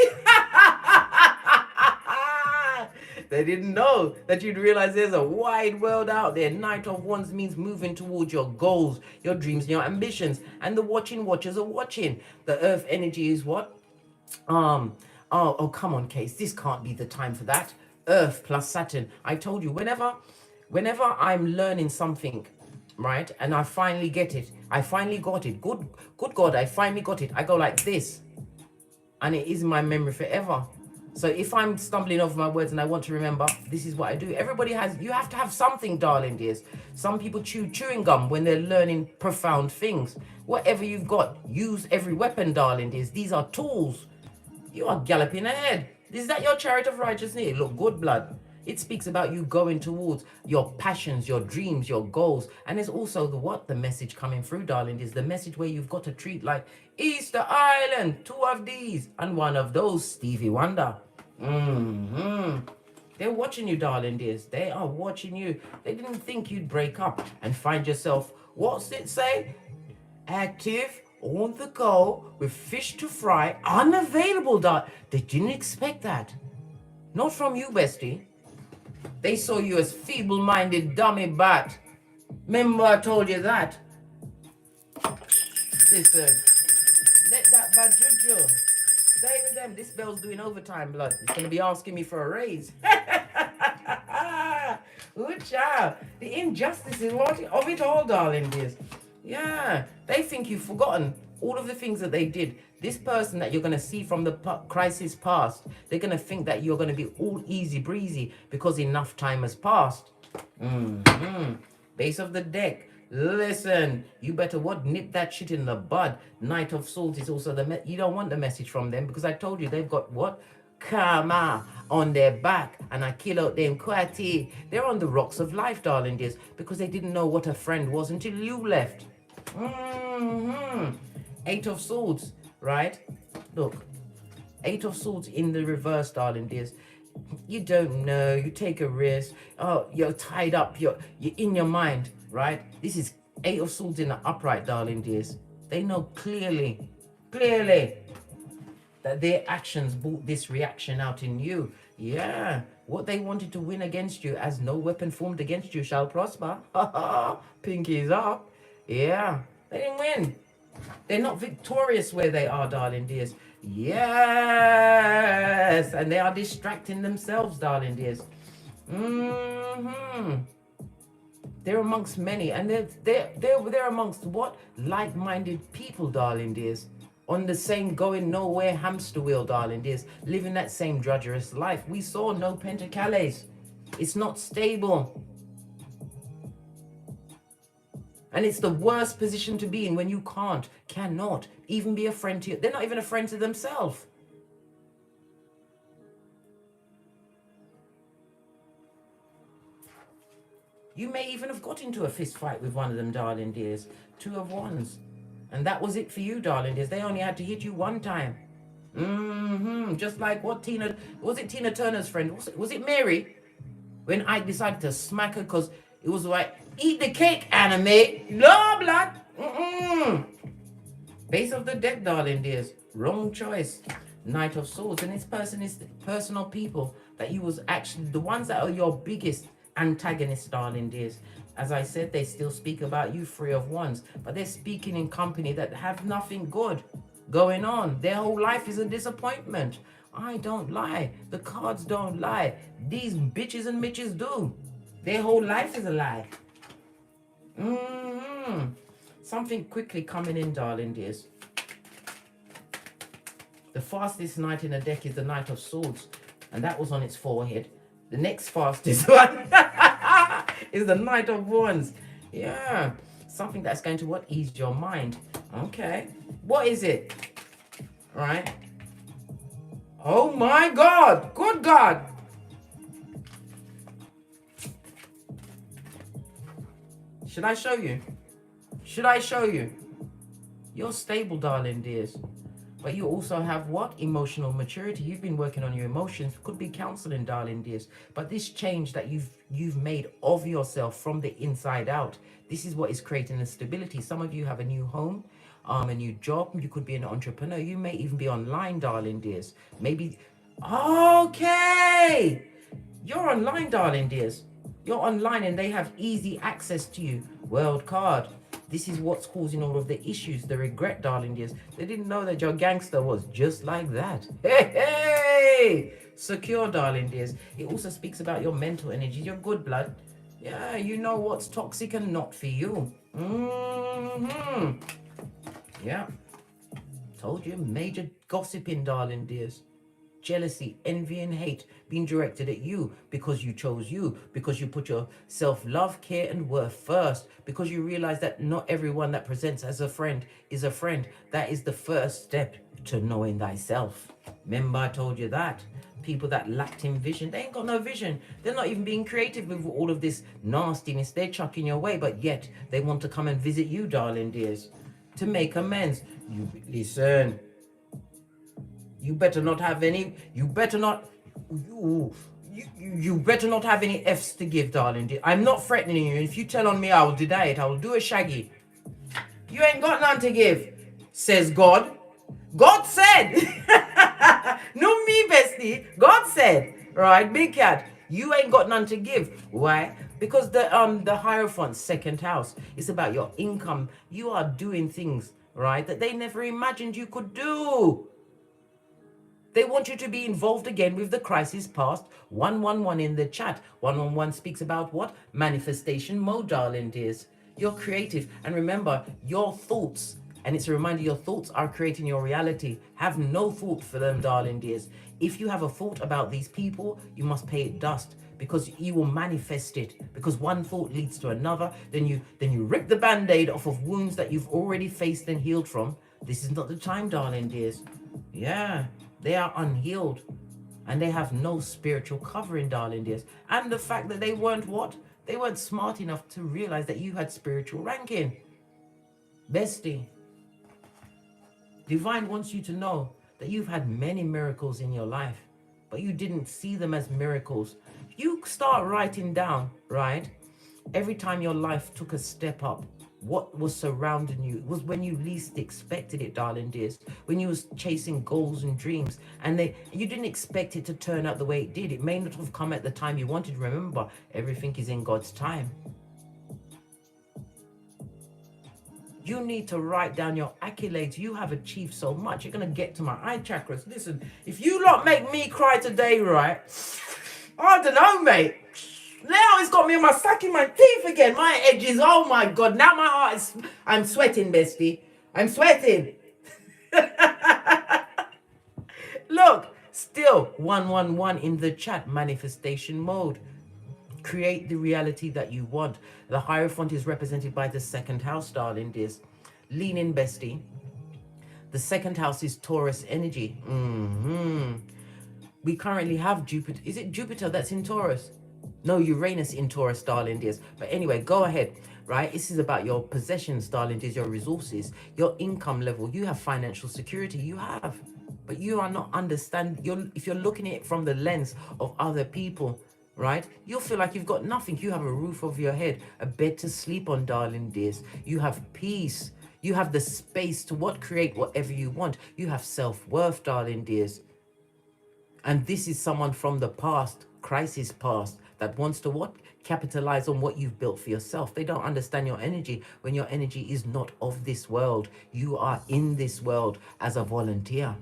They didn't know that you'd realize there's a wide world out there. Knight of Wands means moving towards your goals, your dreams, and your ambitions. And the watching watchers are watching. The earth energy is what? Oh, come on, Case. This can't be the time for that. Earth plus Saturn. I told you, whenever I'm learning something, right, and I finally get it, I finally got it. Good God, I finally got it. I go like this, and it is in my memory forever. So if I'm stumbling over my words and I want to remember, this is what I do. Everybody has, you have to have something, darling dears. Some people chew chewing gum when they're learning profound things. Whatever you've got, use every weapon, darling dears. These are tools. You are galloping ahead. Is that your chariot of righteousness? Look, good blood. It speaks about you going towards your passions, your dreams, your goals. And there's also the what? The message coming through, darling, is the message where you've got to treat like Easter Island, 2 of these, and 1 of those, Stevie Wonder. They're watching you, darling dears. They are watching you. They didn't think you'd break up and find yourself, what's it say? Active, on the go, with fish to fry, unavailable, They didn't expect that. Not from you, bestie. They saw you as feeble-minded dummy bat. Remember I told you that? Listen, let that bad juju stay with them. This bell's doing overtime, blood. It's going to be asking me for a raise. Good child. The injustice is of it all, darling dears. Yeah, they think you've forgotten all of the things that they did. This person that you're going to see from the crisis past, they're going to think that you're going to be all easy breezy because enough time has passed. Base of the deck. Listen, you better what? Nip that shit in the bud. Knight of Swords is also you don't want the message from them because I told you they've got what? Karma on their back, and I kill out them kwati. They're on the rocks of life, darling dears, because they didn't know what a friend was until you left. 8 of Swords, right? Look, 8 of Swords in the reverse, darling dears. You don't know, you take a risk. Oh, you're tied up, you're in your mind, right? This is 8 of Swords in the upright, darling dears. They know clearly that their actions brought this reaction out in you. Yeah, what they wanted to win against you, as no weapon formed against you shall prosper. Pinkies up. Yeah, they didn't win. They're not victorious where they are, darling dears. Yes, and they are distracting themselves, darling dears. They're amongst many, and they're amongst what? Like-minded people, darling dears. On the same going nowhere hamster wheel, darling dears. Living that same drudgerous life. We saw no pentacales. It's not stable. And it's the worst position to be in when you cannot even be a friend to you. They're not even a friend to themselves. You may even have got into a fist fight with one of them, darling dears. 2 of Wands. And that was it for you, darling dears. They only had to hit you one time. Just like what Tina Turner's friend? Was it Mary? When I decided to smack her because it was like, eat the cake, anime. No blood. Base of the deck, darling dears. Wrong choice. Knight of Swords. And this person is personal people that you was actually the ones that are your biggest antagonists, darling dears. As I said, they still speak about you, 3 of Wands, but they're speaking in company that have nothing good going on. Their whole life is a disappointment. I don't lie. The cards don't lie. These bitches and mitches do. Their whole life is a lie. Something quickly coming in, darling dears. The fastest knight in the deck is the Knight of Swords, and that was on its forehead. The next fastest one is the Knight of Wands. Yeah, something that's going to ease your mind. Okay, what is it? All right. Oh my God! Good God! Should I show you? Should I show you? You're stable, darling dears. But you also have what? Emotional maturity. You've been working on your emotions. Could be counseling, darling dears. But this change that you've made of yourself from the inside out, this is what is creating the stability. Some of you have a new home, a new job. You could be an entrepreneur. You may even be online, darling dears. Maybe, okay. You're online, darling dears. You're online and they have easy access to you. World card. This is what's causing all of the issues, the regret, darling dears. They didn't know that your gangster was just like that. Hey! Secure, darling dears. It also speaks about your mental energy, your good blood. Yeah, you know what's toxic and not for you. Yeah. Told you, major gossiping, darling dears. Jealousy, envy, and hate being directed at you because you chose you, because you put your self-love, care, and worth first, because you realize that not everyone that presents as a friend is a friend. That is the first step to knowing thyself. Remember, I told you that. People that lacked in vision, they ain't got no vision. They're not even being creative with all of this nastiness they're chucking your way, but yet they want to come and visit you, darling dears, to make amends. You listen. You better not have any. You better not have any F's to give, darling. I'm not threatening you. If you tell on me, I will deny it. I will do a shaggy. You ain't got none to give, says God. God said. No me, bestie. God said. Right, big cat. You ain't got none to give. Why? Because the Hierophant's second house is about your income. You are doing things, right, that they never imagined you could do. They want you to be involved again with the crisis past. 111 in the chat. 111 speaks about what? Manifestation mode, darling dears. You're creative. And remember, your thoughts, and it's a reminder, your thoughts are creating your reality. Have no thought for them, darling dears. If you have a thought about these people, you must pay it dust, because you will manifest it. Because one thought leads to another. Then you rip the band-aid off of wounds that you've already faced and healed from. This is not the time, darling dears. Yeah. They are unhealed and they have no spiritual covering, darling dears. And the fact that they weren't what? They weren't smart enough to realize that you had spiritual ranking. Bestie, Divine wants you to know that you've had many miracles in your life, but you didn't see them as miracles. You start writing down, right? Every time your life took a step up, what was surrounding you was when you least expected it, darling dears. When you was chasing goals and dreams, and you didn't expect it to turn out the way it did. It may not have come at the time you wanted. Remember, everything is in God's time. You need to write down your accolades. You have achieved so much. You're going to get to my eye chakras. Listen, if you lot make me cry today, right? I don't know, mate. Now it's got me on my sucking my teeth again. My edges, oh my God. Now my heart is, I'm sweating, bestie. I'm sweating. Look, still 111 in the chat, manifestation mode. create the reality that you want. The Hierophant is represented by the second house, darling dears. Lean in, bestie. The second house is Taurus energy. We currently have Jupiter. Is it Jupiter that's in Taurus? No, Uranus in Taurus, darling dears. But anyway, go ahead, right? This is about your possessions, darling dears, your resources, your income level. You have financial security. You have. But you are not if you're looking at it from the lens of other people, right? You'll feel like you've got nothing. You have a roof over your head, a bed to sleep on, darling dears. You have peace. You have the space to create whatever you want. You have self-worth, darling dears. And this is someone from the past, crisis past, that wants to capitalize on what you've built for yourself. They don't understand your energy when your energy is not of this world. You are in this world as a volunteer.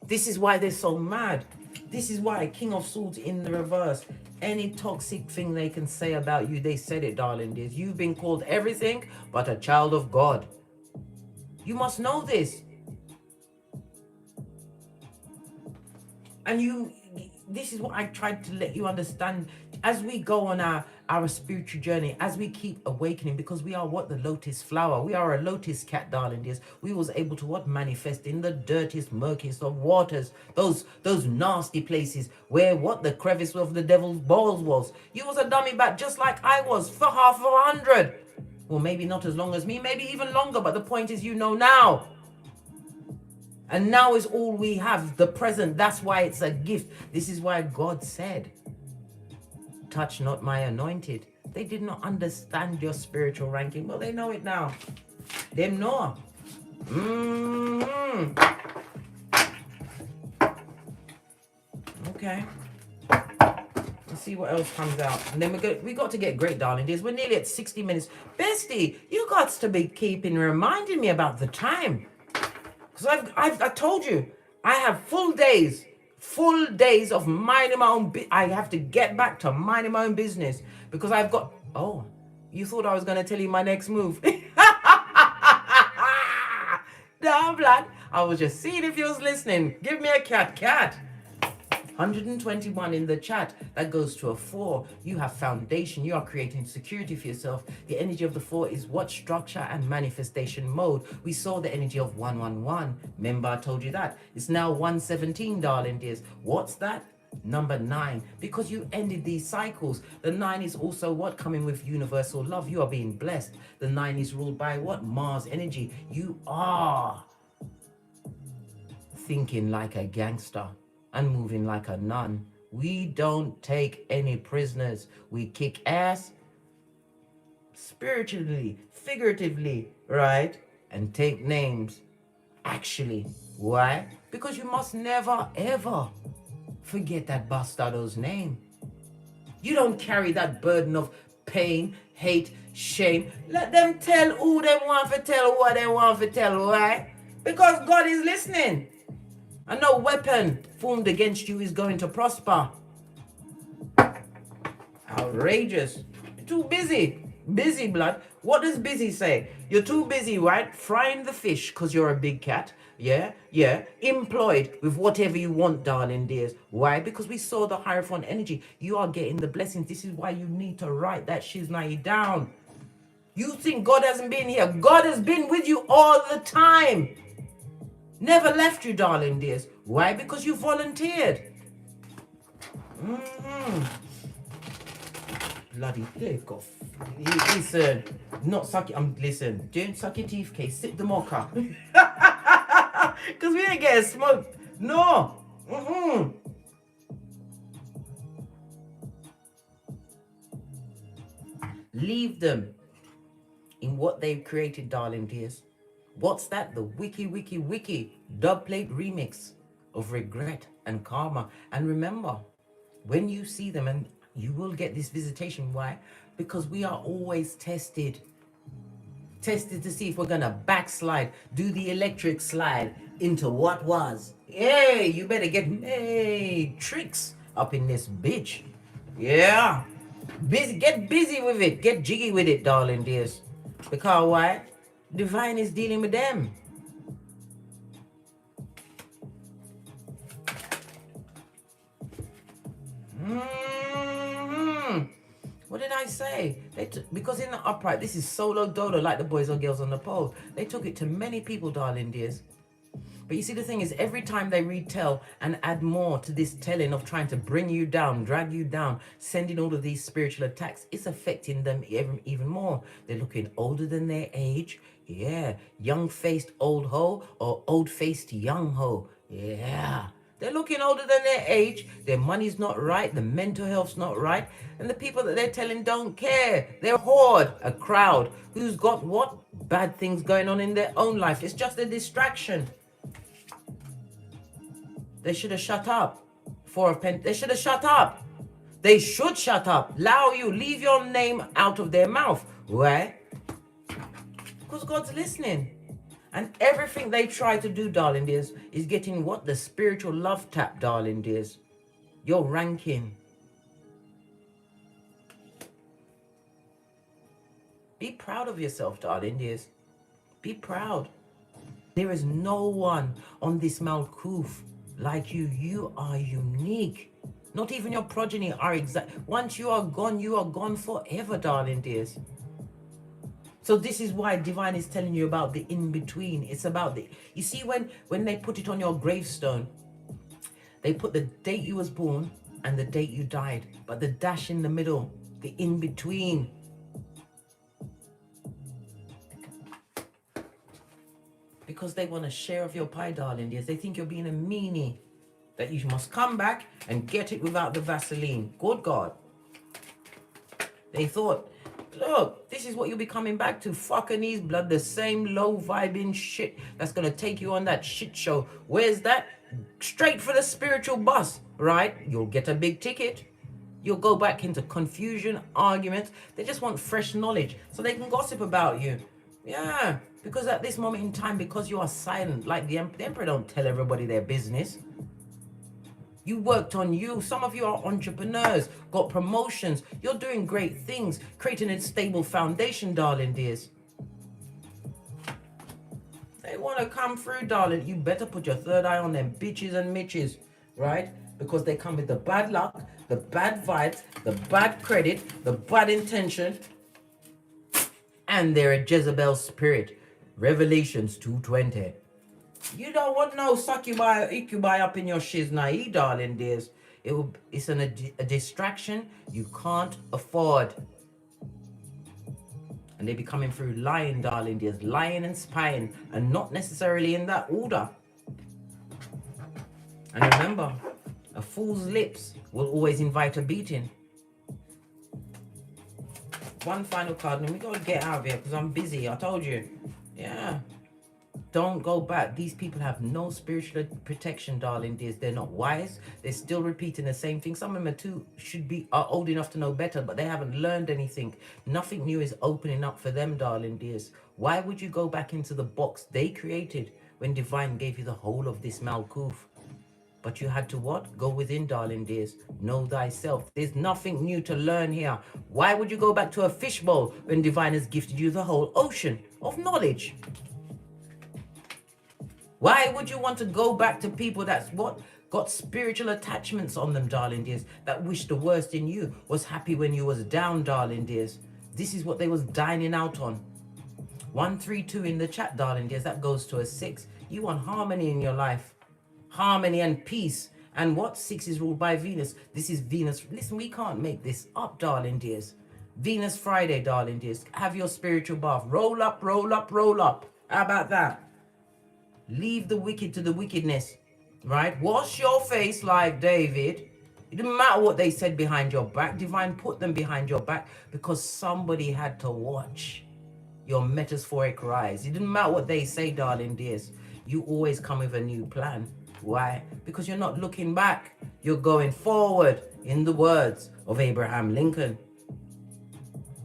This is why they're so mad. This is why King of Swords in the reverse. Any toxic thing they can say about you, they said it, darling dears. You've been called everything but a child of God. You must know this. And this is what I tried to let you understand as we go on our spiritual journey, as we keep awakening, because we are the lotus flower. We are a lotus cat, darling dears. We was able to manifest in the dirtiest, murkiest of waters, those nasty places where the crevice of the devil's balls was. You was a dummy bat just like I was for half of 100. Well, maybe not as long as me, maybe even longer, but the point is now. And now is all we have, the present. That's why it's a gift. This is why God said, touch not my anointed. They did not understand your spiritual ranking. Well, they know it now. Them know. Okay. Let's see what else comes out. And then we got to get great, darling dears. We're nearly at 60 minutes. Bestie, you got to be reminding me about the time. Because I told you, I have full days of minding my own I have to get back to minding my own business because I've got, oh, you thought I was going to tell you my next move. No, blood. I was just seeing if you was listening. Give me a cat. 121 in the chat. That goes to a 4. You have foundation. You are creating security for yourself. The energy of the 4 is structure and manifestation mode. We saw the energy of 111. Remember I told you that. It's now 117, darling dears. What's that? Number 9. Because you ended these cycles. The 9 is also coming with universal love. You are being blessed. The 9 is ruled by Mars energy. You are thinking like a gangster and moving like a nun. We don't take any prisoners. We kick ass spiritually, figuratively, right? And take names. Actually, why? Because you must never, ever forget that bastardo's name. You don't carry that burden of pain, hate, shame. Let them tell who they want to tell, what they want to tell, why? Because God is listening. And no weapon formed against you is going to prosper. Outrageous. You're too busy. Busy, blood. What does busy say? You're too busy, right? Frying the fish because you're a big cat. Yeah. Employed with whatever you want, darling dears. Why? Because we saw the Hierophant energy. You are getting the blessings. This is why you need to write that shiznai down. You think God hasn't been here. God has been with you all the time. Never left you, darling dears. Why? Because you volunteered. Bloody dick off. Listen, not suck it. Listen, don't suck your teeth, case. Sip the mocha. Because we ain't getting smoked. No. Leave them in what they've created, darling dears. What's that? The wiki dubplate remix of regret and karma. And remember, when you see them, and you will get this visitation. Why? Because we are always tested to see if we're gonna backslide, do the electric slide into what was. Hey, you better get tricks up in this bitch. Yeah, get busy with it, get jiggy with it, darling dears. Because why? Divine is dealing with them. Mhm. What did I say? Because in the upright, this is solo dolo, like the boys or girls on the pole. They took it to many people, darling dears. But you see, the thing is, every time they retell and add more to this telling of trying to bring you down, drag you down, sending all of these spiritual attacks, it's affecting them even more. They're looking older than their age. Yeah. Young-faced old hoe or old-faced young hoe. Yeah. They're looking older than their age. Their money's not right. The mental health's not right. And the people that they're telling don't care. They're a horde, a crowd who's got what? Bad things going on in their own life. It's just a distraction. They should have shut up. They should have shut up. They should shut up. Allow you. Leave your name out of their mouth. Why? Because God's listening. And everything they try to do, darling dears, is getting what? The spiritual love tap, darling dears. Your ranking. Be proud of yourself, darling dears. Be proud. There is no one on this Malkuth like you. You are unique. Not even your progeny are exact. Once you are gone forever, darling dears. So this is why Divine is telling you about the in-between. It's about the, you see, when they put it on your gravestone, they put the date you was born and the date you died, but the dash in the middle, the in-between. Because they want a share of your pie, darling dears. They think you're being a meanie, that you must come back and get it without the Vaseline. Good God. They thought, look, this is what you'll be coming back to. Fucking these blood, the same low vibing shit that's gonna take you on that shit show. Where's that? Straight for the spiritual bus, right? You'll get a big ticket. You'll go back into confusion, arguments. They just want fresh knowledge so they can gossip about you. Yeah, because at this moment in time, because you are silent, like the emperor don't tell everybody their business. You worked on you. Some of you are entrepreneurs, got promotions. You're doing great things, creating a stable foundation, darling dears. They want to come through, darling. You better put your third eye on them bitches and mitches, right? Because they come with the bad luck, the bad vibes, the bad credit, the bad intention, and they're a Jezebel spirit. Revelations 2:20. You don't want no succubi or incubi up in your shiznai, darling dears. It's a distraction you can't afford. And they be coming through lying, darling dears. Lying and spying, and not necessarily in that order. And remember, a fool's lips will always invite a beating. One final card, and we gotta get out of here because I'm busy. I told you. Yeah. Don't go back. These people have no spiritual protection, darling dears. They're not wise. They're still repeating the same thing. Some of them are old enough to know better, but they haven't learned anything. Nothing new is opening up for them, darling dears. Why would you go back into the box they created when Divine gave you the whole of this Malkuth? But you had to what? Go within, darling dears. Know thyself. There's nothing new to learn here. Why would you go back to a fishbowl when Divine has gifted you the whole ocean of knowledge? Why would you want to go back to people that's what? Got spiritual attachments on them, darling dears, that wish the worst in you, was happy when you was down, darling dears. This is what they was dining out on. 132 in the chat, darling dears, that goes to a 6. You want harmony in your life. Harmony and peace. And what? 6 is ruled by Venus. This is Venus. Listen, we can't make this up, darling dears. Venus Friday, darling dears. Have your spiritual bath. Roll up, roll up, roll up. How about that? Leave the wicked to the wickedness, right? Wash your face like David. It didn't matter what they said behind your back. Divine put them behind your back because somebody had to watch your metaphoric rise. It didn't matter what they say, darling dears. You always come with a new plan. Why? Because you're not looking back. You're going forward, in the words of Abraham Lincoln.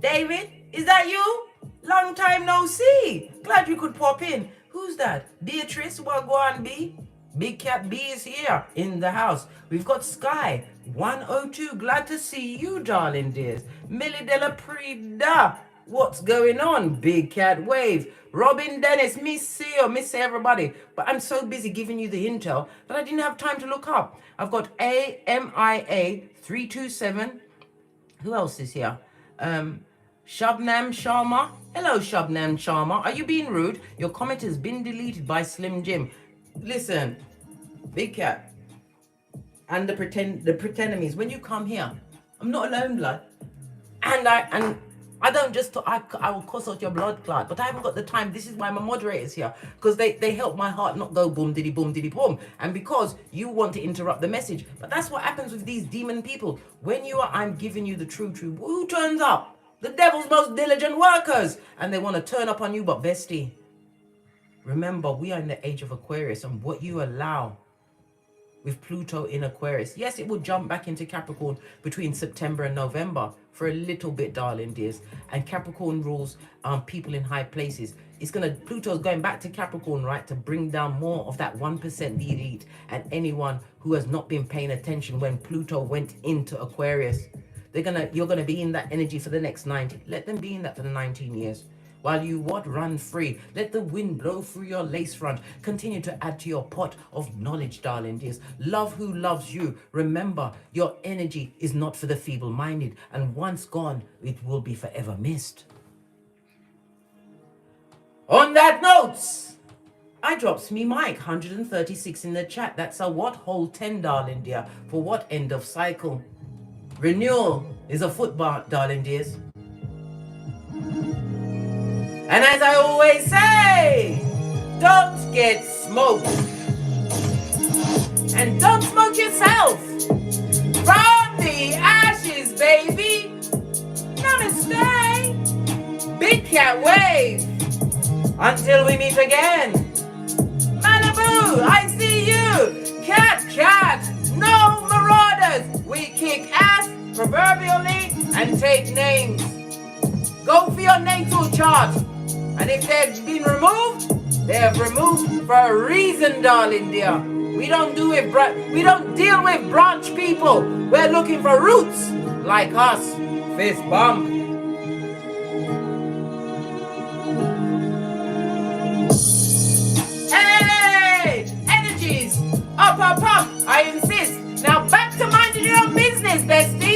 David, is that you? Long time no see. Glad you could pop in. Who's that? Beatrice, what go on, B? Big Cat B is here in the house. We've got Sky 102. Glad to see you, darling dears. Millie Della Prida. What's going on? Big Cat Wave. Robin Dennis, miss you everybody. But I'm so busy giving you the intel that I didn't have time to look up. I've got AMIA327. Who else is here? Shabnam Sharma. Hello, Shabnam Sharma. Are you being rude? Your comment has been deleted by Slim Jim. Listen, Big Cat and the Frenemies. When you come here, I'm not alone, blood. And I don't just I will cuss out your blood clot, but I haven't got the time. This is why my moderator's here, because they help my heart not go boom diddy boom, and because you want to interrupt the message. But that's what happens with these demon people. When I'm giving you the true, who turns up? The devil's most diligent workers, and they want to turn up on you. But bestie, remember, we are in the age of Aquarius, and what you allow with Pluto in Aquarius, yes, it will jump back into Capricorn between September and November for a little bit, darling dears. And Capricorn rules people in high places. Pluto's going back to Capricorn, right, to bring down more of that 1%, the elite, and anyone who has not been paying attention when Pluto went into Aquarius. You're gonna be in that energy for the next 90. Let them be in that for the 19 years. While you run free. Let the wind blow through your lace front. Continue to add to your pot of knowledge, darling dears. Love who loves you. Remember, your energy is not for the feeble-minded, and once gone, it will be forever missed. On that note, I drops me mic 136 in the chat. That's a what? Hole 10, darling dear. For what end of cycle? Renewal is a football, darling dears. And as I always say, don't get smoked. And don't smoke yourself. From the ashes, baby. Namaste. Big Cat Wave. Until we meet again. Malibu, I see you. Cat, no marauders. We kick ass, proverbially, and take names. Go for your natal chart. And if they've been removed, they have removed for a reason, darling dear. We don't deal with branch people. We're looking for roots like us. Fist bump. Hey! Energies! Up. I insist. Now back to minding your own business, bestie.